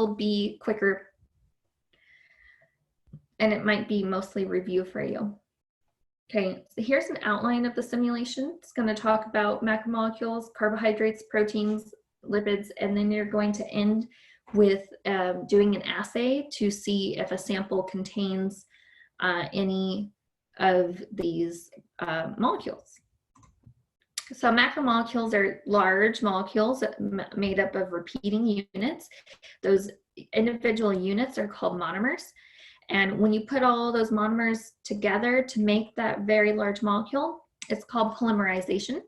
will be quicker, and it might be mostly review for you. Okay, so here's an outline of the simulation. It's going to talk about macromolecules, carbohydrates, proteins, lipids, and then you're going to end with doing an assay to see if a sample contains any of these molecules. So macromolecules are large molecules made up of repeating units. Those individual units are called monomers. And when you put all those monomers together to make that very large molecule, it's called polymerization.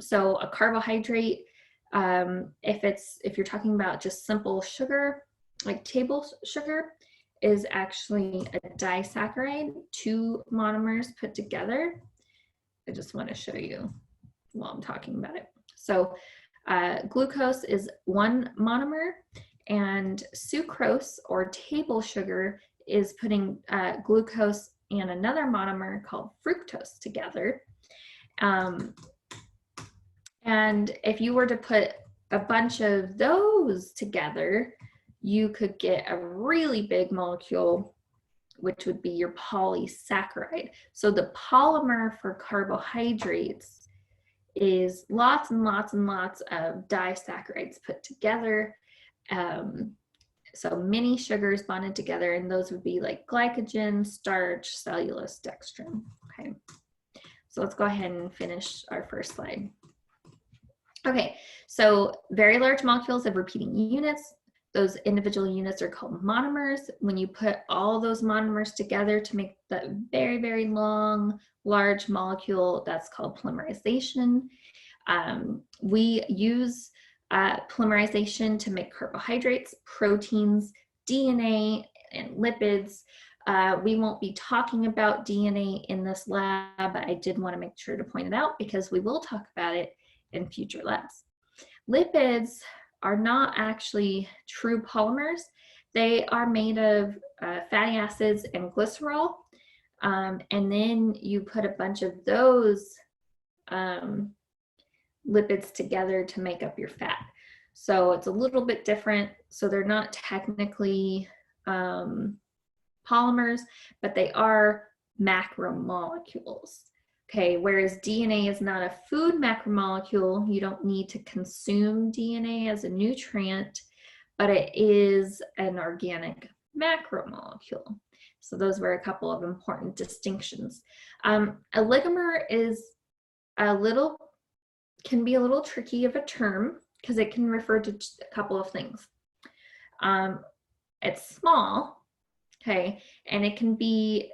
So a carbohydrate, if you're talking about just simple sugar, like table sugar, is actually a disaccharide, 2 monomers put together. I just want to show you while I'm talking about it. So glucose is 1 monomer, and sucrose, or table sugar, is putting glucose and another monomer called fructose together. And if you were to put a bunch of those together, you could get a really big molecule, which would be your polysaccharide. So the polymer for carbohydrates is lots and lots and lots of disaccharides put together. So many sugars bonded together, and those would be like glycogen, starch, cellulose, dextrin. Okay, so let's go ahead and finish our first slide. Okay, so very large molecules have repeating units. Those individual units are called monomers. When you put all those monomers together to make that very, very long, large molecule, that's called polymerization. We use polymerization to make carbohydrates, proteins, DNA, and lipids. We won't be talking about DNA in this lab, but I did want to make sure to point it out because we will talk about it in future labs. Lipids are not actually true polymers. They are made of fatty acids and glycerol, and then you put a bunch of those lipids together to make up your fat. So it's a little bit different. So they're not technically polymers, but they are macromolecules. Okay, whereas DNA is not a food macromolecule, you don't need to consume DNA as a nutrient, but it is an organic macromolecule. So those were a couple of important distinctions. A oligomer is can be a little tricky of a term because it can refer to a couple of things. It's small, okay, and it can be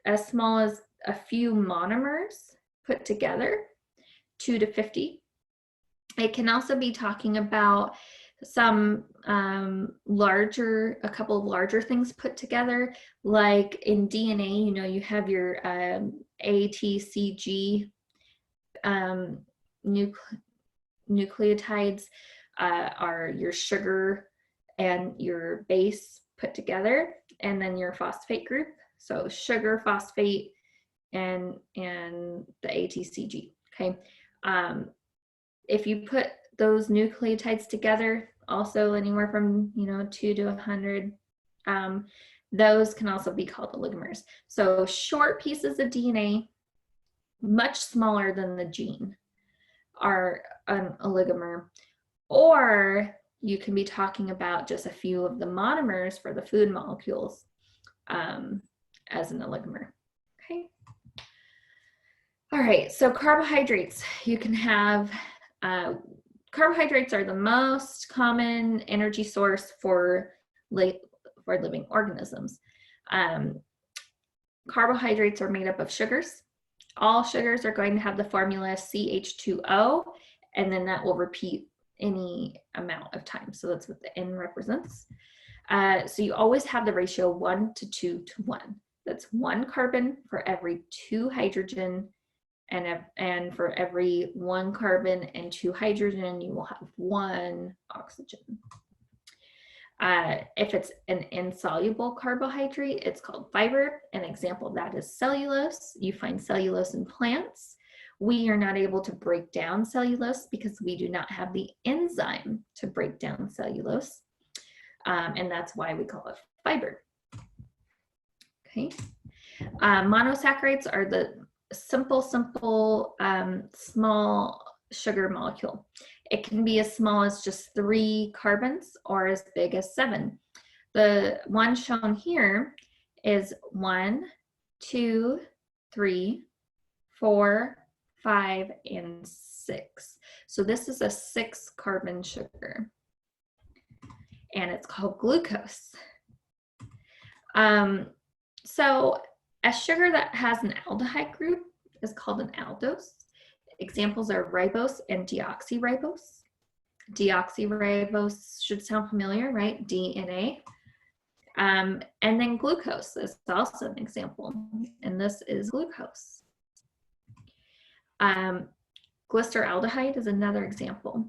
as small as a few monomers put together, 2 to 50. It can also be talking about some a couple of larger things put together, like in DNA, you know, you have your ATCG nucleotides are your sugar and your base put together, and then your phosphate group. So sugar, phosphate, and the ATCG, okay? If you put those nucleotides together, also anywhere from 2 to 100, those can also be called oligomers. So short pieces of DNA, much smaller than the gene, are an oligomer. Or you can be talking about just a few of the monomers for the food molecules as an oligomer, okay? All right, so carbohydrates, you can have, carbohydrates are the most common energy source for living organisms. Carbohydrates are made up of sugars. All sugars are going to have the formula CH2O, and then that will repeat any amount of time. So that's what the N represents. So you always have the ratio 1 to 2 to 1. That's 1 carbon for every 2 hydrogen, and for every 1 carbon and 2 hydrogen, you will have 1 oxygen. If it's an insoluble carbohydrate, it's called fiber. An example of that is cellulose. You find cellulose in plants. We are not able to break down cellulose because we do not have the enzyme to break down cellulose. and that's why we call it fiber. Okay. Monosaccharides are the simple, small sugar molecule. It can be as small as just 3 carbons or as big as 7. The one shown here is 1, 2, 3, 4, 5, and 6. So this is a 6 carbon sugar, and it's called glucose. So a sugar that has an aldehyde group is called an aldose. Examples are ribose and deoxyribose. Deoxyribose should sound familiar, right? DNA. And then glucose is also an example, and this is glucose. Glyceraldehyde is another example.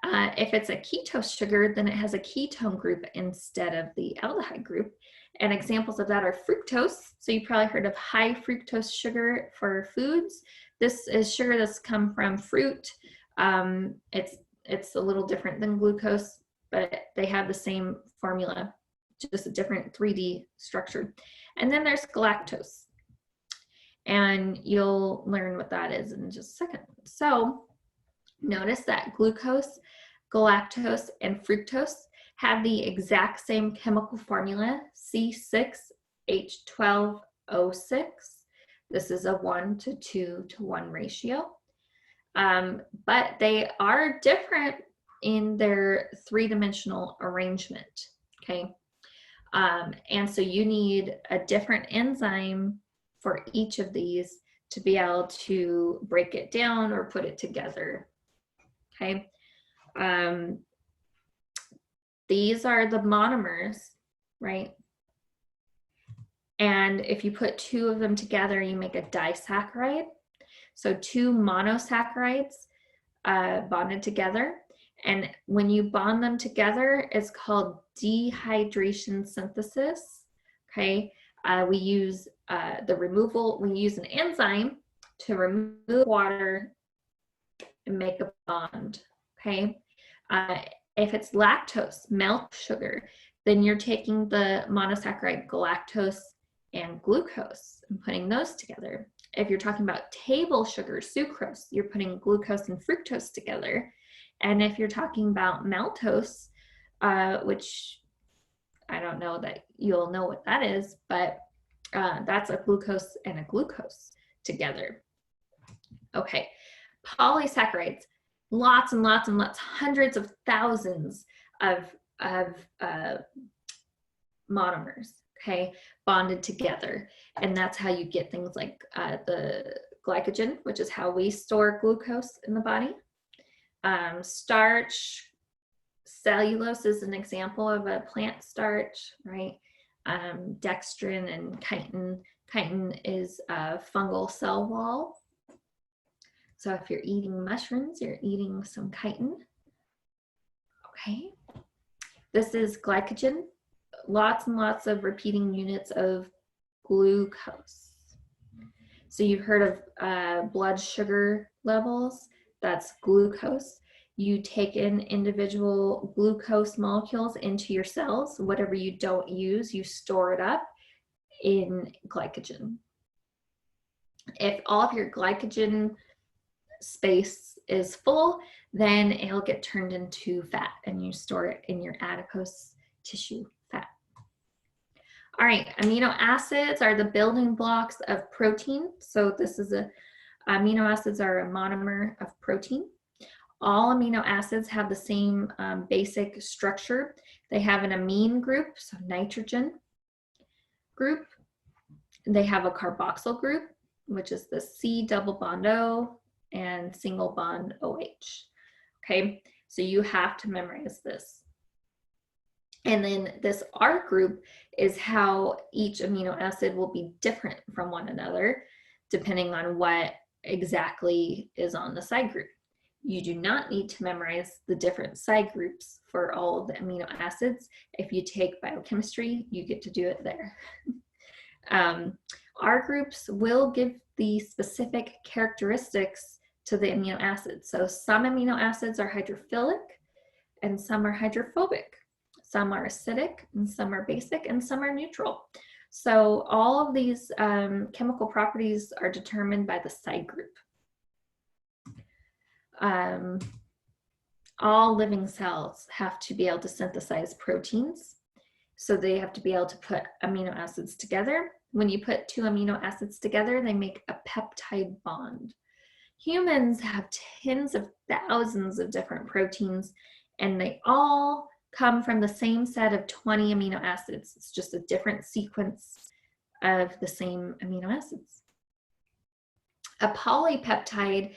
If it's a ketose sugar, then it has a ketone group instead of the aldehyde group. And examples of that are fructose. So you probably heard of high fructose sugar for foods. This is sugar that's come from fruit. It's a little different than glucose, but they have the same formula, just a different 3D structure. And then there's galactose. And you'll learn what that is in just a second. So notice that glucose, galactose, and fructose have the exact same chemical formula, C6H12O6. This is a 1:2:1 ratio. But they are different in their 3-dimensional arrangement, okay? And so you need a different enzyme for each of these to be able to break it down or put it together, okay? These are the monomers, right? And if you put 2 of them together, you make a disaccharide. So 2 monosaccharides bonded together. And when you bond them together, it's called dehydration synthesis, okay? We use we use an enzyme to remove water and make a bond, okay? If it's lactose, milk sugar, then you're taking the monosaccharide galactose and glucose and putting those together. If you're talking about table sugar, sucrose, you're putting glucose and fructose together. And if you're talking about maltose, which I don't know that you'll know what that is, but that's a glucose and a glucose together. Okay, polysaccharides, lots and lots and lots, hundreds of thousands of monomers, okay, bonded together. And that's how you get things like the glycogen, which is how we store glucose in the body. Starch, cellulose is an example of a plant starch, right? Dextrin and chitin. Chitin is a fungal cell wall. So if you're eating mushrooms, you're eating some chitin. Okay. This is glycogen. Lots and lots of repeating units of glucose. So you've heard of blood sugar levels. That's glucose. You take in individual glucose molecules into your cells. Whatever you don't use, you store it up in glycogen. If all of your glycogen space is full, then it'll get turned into fat and you store it in your adipose tissue fat. All right, amino acids are the building blocks of protein. So this is amino acids are a monomer of protein. All amino acids have the same basic structure. They have an amine group, so nitrogen group. They have a carboxyl group, which is the C double bond O and single bond OH. Okay, so you have to memorize this. And then this R group is how each amino acid will be different from one another, depending on what exactly is on the side group. You do not need to memorize the different side groups for all of the amino acids. If you take biochemistry, you get to do it there. R groups will give the specific characteristics to the amino acids. So some amino acids are hydrophilic and some are hydrophobic. some are acidic, and some are basic, and some are neutral. So all of these chemical properties are determined by the side group. All living cells have to be able to synthesize proteins. So they have to be able to put amino acids together. When you put two amino acids together, they make a peptide bond. Humans have tens of thousands of different proteins, and they all come from the same set of 20 amino acids. It's just a different sequence of the same amino acids. A polypeptide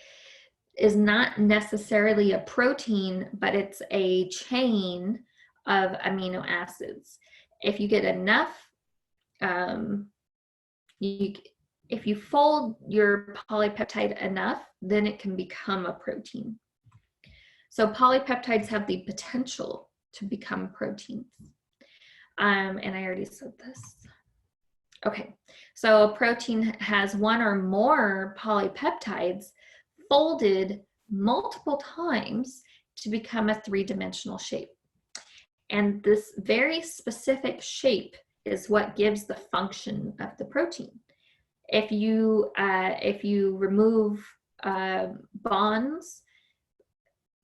is not necessarily a protein, but it's a chain of amino acids. If you get enough, if you fold your polypeptide enough, then it can become a protein. So polypeptides have the potential to become proteins. And I already said this. Okay, so a protein has one or more polypeptides folded multiple times to become a three-dimensional shape. And this very specific shape is what gives the function of the protein. If you remove bonds,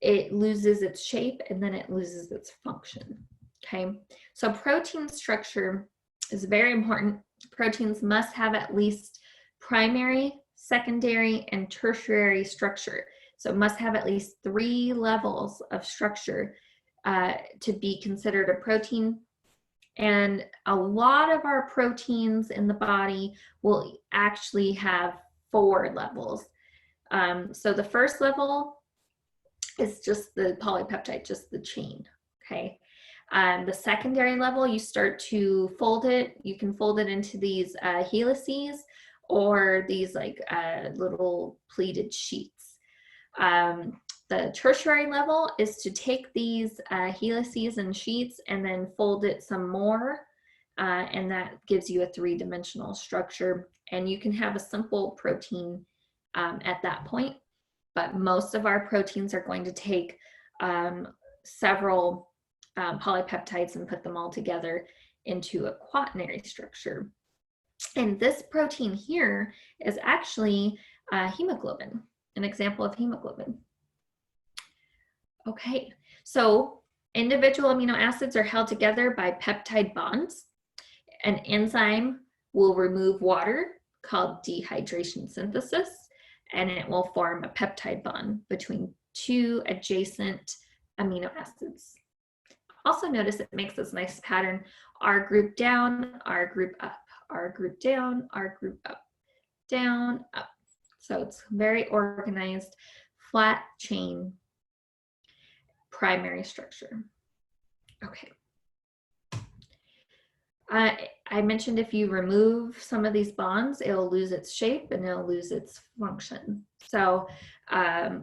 it loses its shape and then it loses its function. Okay, so protein structure is very important. Proteins must have at least primary, secondary, and tertiary structure. So it must have at least 3 levels of structure to be considered a protein. And a lot of our proteins in the body will actually have 4 levels. So the first level is just the polypeptide, just the chain, okay? The secondary level, you start to fold it. You can fold it into these helices or these like little pleated sheets. The tertiary level is to take these helices and sheets and then fold it some more, and that gives you a 3-dimensional structure. And you can have a simple protein at that point, but most of our proteins are going to take several polypeptides and put them all together into a quaternary structure. And this protein here is actually hemoglobin, an example of hemoglobin. Okay, so individual amino acids are held together by peptide bonds. An enzyme will remove water called dehydration synthesis, and it will form a peptide bond between 2 adjacent amino acids. Also notice it makes this nice pattern, R group down, R group up, R group down, R group up, down, up. So it's very organized, flat chain, primary structure. Okay. I mentioned if you remove some of these bonds, it'll lose its shape and it'll lose its function. So, oh,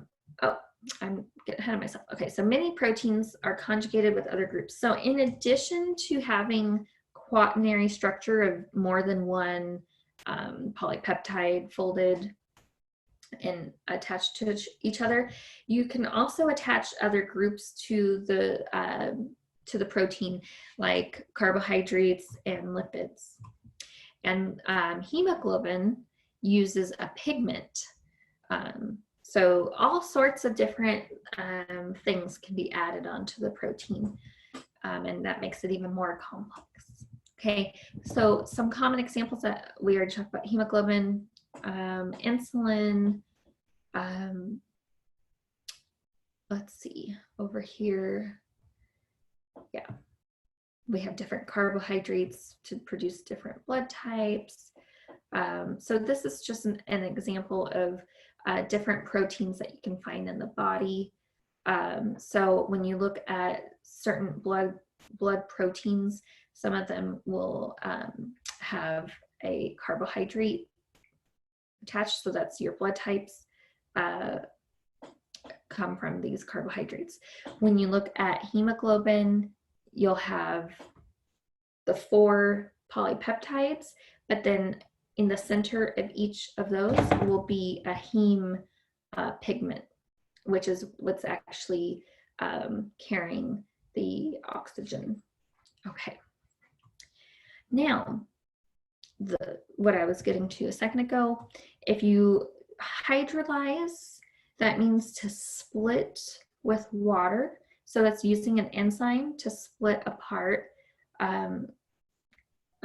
I'm getting ahead of myself. Okay, so many proteins are conjugated with other groups. So in addition to having quaternary structure of more than one polypeptide folded and attached to each other, you can also attach other groups to the protein, like carbohydrates and lipids. And hemoglobin uses a pigment. So all sorts of different things can be added onto the protein, and that makes it even more complex. Okay, so some common examples that we already talked about: hemoglobin, insulin. Let's see, over here, yeah, we have different carbohydrates to produce different blood types. So this is just an example of different proteins that you can find in the body. So when you look at certain blood proteins, some of them will have a carbohydrate attached, so that's your blood types come from these carbohydrates. When you look at hemoglobin, you'll have the 4 polypeptides, but then in the center of each of those will be a heme pigment, which is what's actually carrying the oxygen Okay. Now, what I was getting to a second ago, if you hydrolyze, that means to split with water. So that's using an enzyme to split apart amino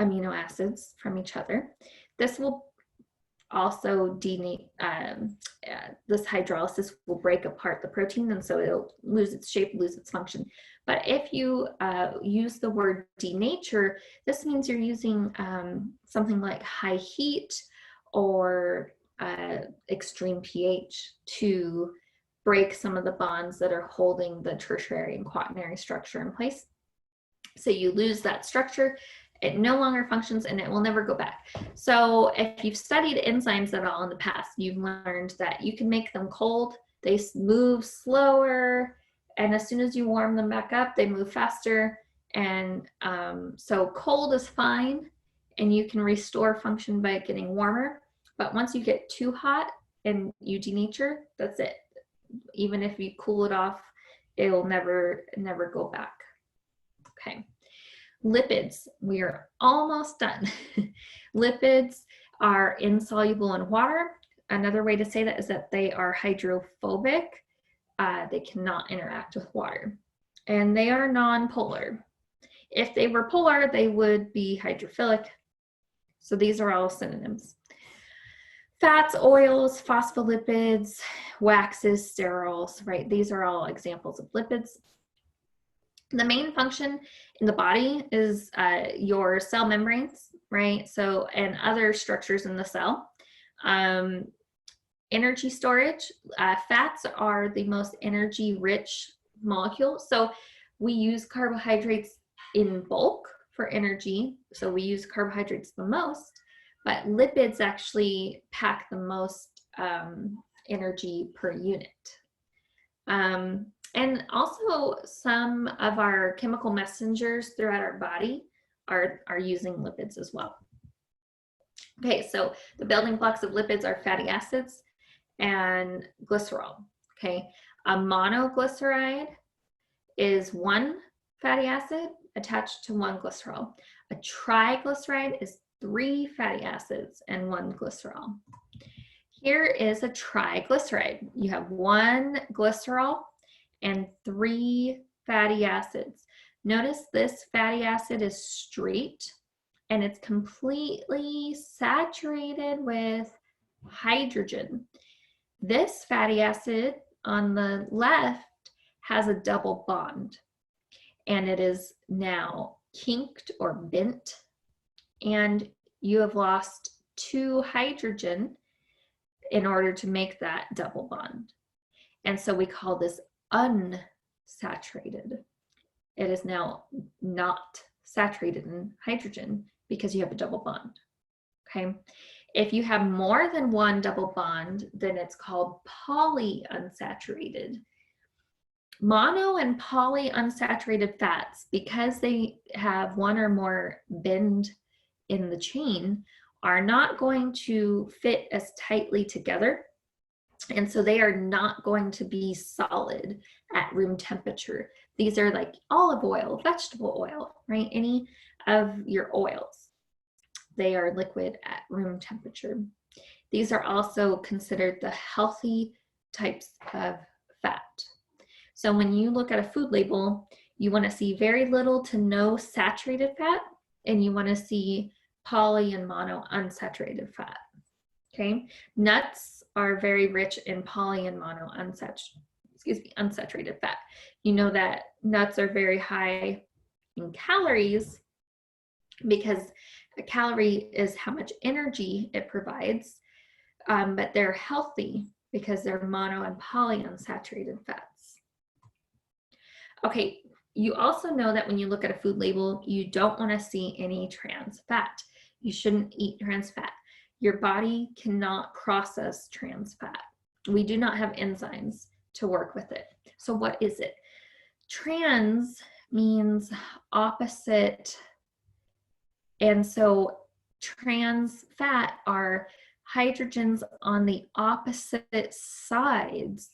acids from each other. This will also this hydrolysis will break apart the protein, and so it'll lose its shape, lose its function. But if you use the word denature, this means you're using something like high heat or extreme pH to break some of the bonds that are holding the tertiary and quaternary structure in place. So you lose that structure, it no longer functions, and it will never go back. So if you've studied enzymes at all in the past, you've learned that you can make them cold, they move slower, and as soon as you warm them back up, they move faster. And so cold is fine, and you can restore function by getting warmer. But once you get too hot and you denature, that's it. Even if you cool it off, it'll never go back. Okay. Lipids, we are almost done. Lipids are insoluble in water. Another way to say that is that they are hydrophobic. They cannot interact with water. And they are non-polar. If they were polar, they would be hydrophilic. So these are all synonyms. Fats, oils, phospholipids, waxes, sterols, right? These are all examples of lipids. The main function in the body is your cell membranes, right? So, and other structures in the cell. Energy storage. Fats are the most energy-rich molecule. So we use carbohydrates in bulk for energy. So we use carbohydrates the most, but lipids actually pack the most energy per unit. And also some of our chemical messengers throughout our body are using lipids as well. Okay, so the building blocks of lipids are fatty acids and glycerol. Okay, a monoglyceride is one fatty acid attached to one glycerol. A triglyceride is 3 fatty acids and 1 glycerol. Here is a triglyceride. You have 1 glycerol and 3 fatty acids. Notice this fatty acid is straight and it's completely saturated with hydrogen. This fatty acid on the left has a double bond, and it is now kinked or bent, and you have lost 2 hydrogen in order to make that double bond. And so we call this unsaturated. It is now not saturated in hydrogen because you have a double bond. Okay. If you have more than 1 double bond, then it's called polyunsaturated. Mono and polyunsaturated fats, because they have 1 or more bend in the chain, are not going to fit as tightly together. And so they are not going to be solid at room temperature. These are like olive oil, vegetable oil, right? Any of your oils. They are liquid at room temperature. These are also considered the healthy types of fat. So when you look at a food label, you want to see very little to no saturated fat, and you want to see poly and mono unsaturated fat. Okay, nuts are very rich in poly and mono unsaturated fat. You know that nuts are very high in calories because a calorie is how much energy it provides, but they're healthy because they're mono and poly unsaturated fats. Okay, you also know that when you look at a food label, you don't want to see any trans fat. You shouldn't eat trans fat. Your body cannot process trans fat. We do not have enzymes to work with it. So what is it? Trans means opposite. And so trans fat are hydrogens on the opposite sides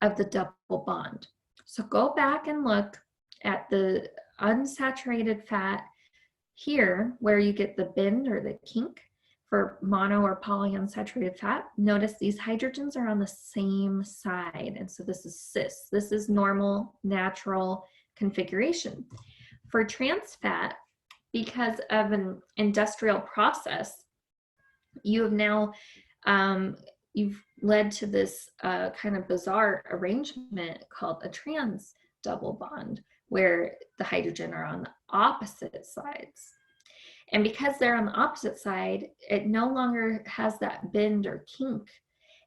of the double bond. So go back and look at the unsaturated fat here, where you get the bend or the kink for mono or polyunsaturated fat, notice these hydrogens are on the same side. And so this is cis. This is normal, natural configuration. For trans fat, because of an industrial process, you have now, you've led to this kind of bizarre arrangement called a trans double bond, where the hydrogen are on the opposite sides. And because they're on the opposite side, it no longer has that bend or kink,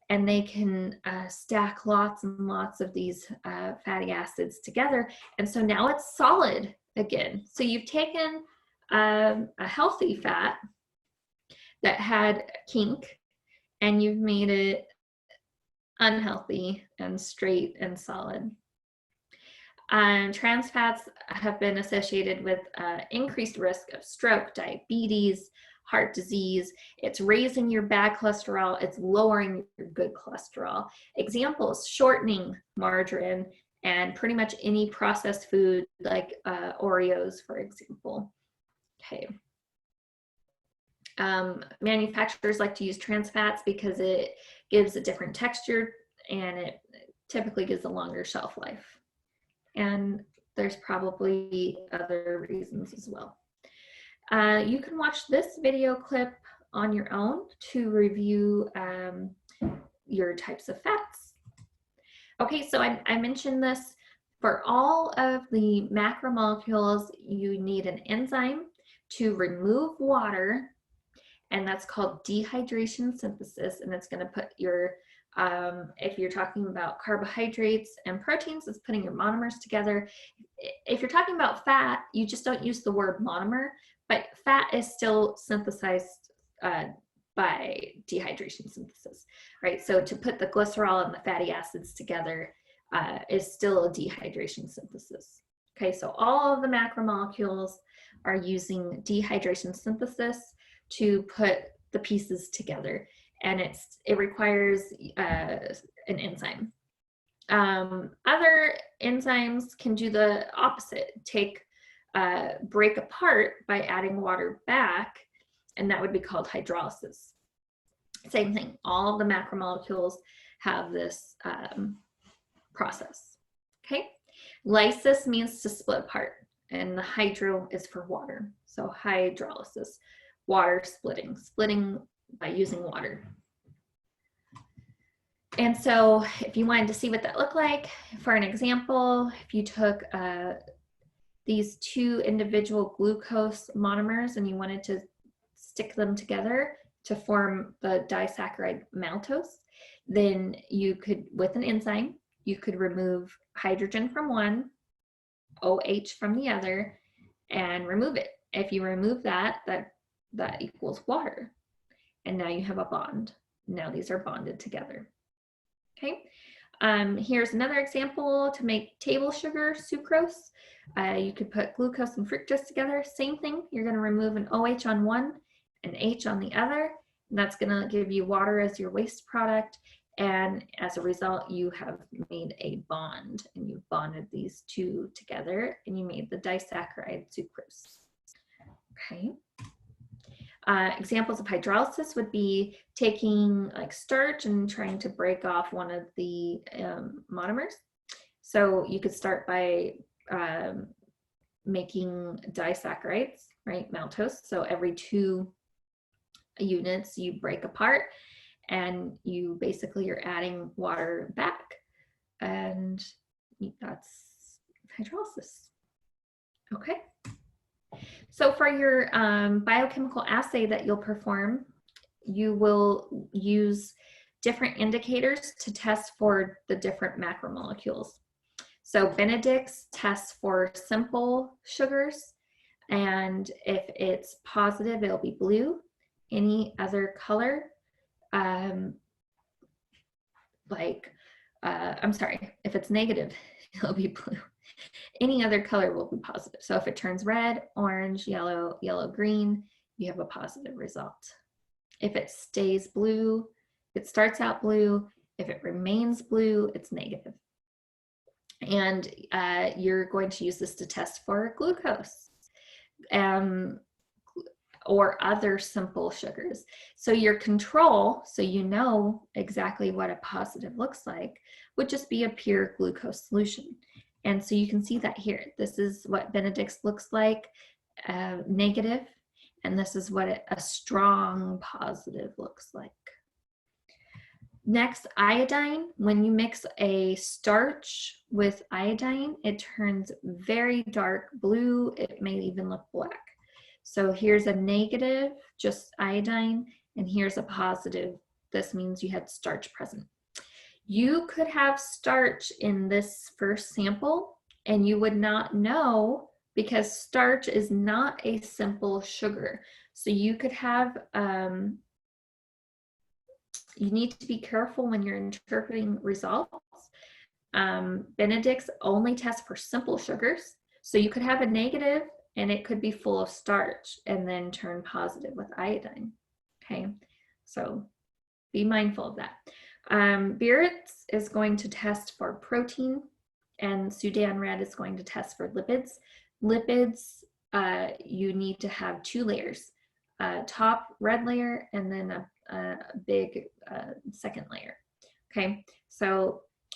and they can stack lots and lots of these fatty acids together. And so now it's solid again. So you've taken a healthy fat that had kink, and you've made it unhealthy and straight and solid. Trans fats have been associated with increased risk of stroke, diabetes, heart disease. It's raising your bad cholesterol. It's lowering your good cholesterol. Examples: shortening margarine and pretty much any processed food like Oreos, for example. Okay. Manufacturers like to use trans fats because it gives a different texture, and it typically gives a longer shelf life. And there's probably other reasons as well. You can watch this video clip on your own to review your types of fats. Okay, so I mentioned this. For all of the macromolecules, you need an enzyme to remove water, and that's called dehydration synthesis, and it's going to put your if you're talking about carbohydrates and proteins, it's putting your monomers together. If you're talking about fat, you just don't use the word monomer, but fat is still synthesized by dehydration synthesis, right? So to put the glycerol and the fatty acids together is still a dehydration synthesis. Okay, so all of the macromolecules are using dehydration synthesis to put the pieces together, and it requires an enzyme. Other enzymes can do the opposite, break apart by adding water back, and that would be called hydrolysis. Same thing, all of the macromolecules have this process. Okay, lysis means to split apart, and the hydro is for water. So hydrolysis, water splitting by using water. And so if you wanted to see what that looked like, for an example, if you took these two individual glucose monomers and you wanted to stick them together to form the disaccharide maltose, then you could, with an enzyme, you could remove hydrogen from one, OH from the other, and remove it. If you remove that equals water. And now you have a bond. Now these are bonded together. Okay, here's another example to make table sugar, sucrose. You could put glucose and fructose together. Same thing, you're going to remove an OH on one, an H on the other, and that's going to give you water as your waste product. And as a result, you have made a bond, and you've bonded these two together, and you made the disaccharide sucrose. Okay. Examples of hydrolysis would be taking like starch and trying to break off one of the monomers. So you could start by making disaccharides, right, maltose. So every 2 units you break apart, and you basically are adding water back, and that's hydrolysis. Okay. So for your biochemical assay that you'll perform, you will use different indicators to test for the different macromolecules. So Benedict's tests for simple sugars, and if it's positive, it'll be blue. Any other color, I'm sorry, if it's negative, it'll be blue. Any other color will be positive. So if it turns red, orange, yellow, green, you have a positive result. If it stays blue, it starts out blue. If it remains blue, it's negative. And you're going to use this to test for glucose or other simple sugars. So your control, so you know exactly what a positive looks like, would just be a pure glucose solution. And so you can see that here. This is what Benedict's looks like, negative, and this is what a strong positive looks like. Next, iodine. When you mix a starch with iodine, it turns very dark blue. It may even look black. So here's a negative, just iodine, and here's a positive. This means you had starch present. You could have starch in this first sample, and you would not know because starch is not a simple sugar. So you could have you need to be careful when you're interpreting results. Benedict's only test for simple sugars. So you could have a negative and it could be full of starch and then turn positive with iodine. Okay, so be mindful of that. Biarritz is going to test for protein and Sudan Red is going to test for lipids. Lipids, you need to have 2 layers, top red layer and then a big second layer. Okay, so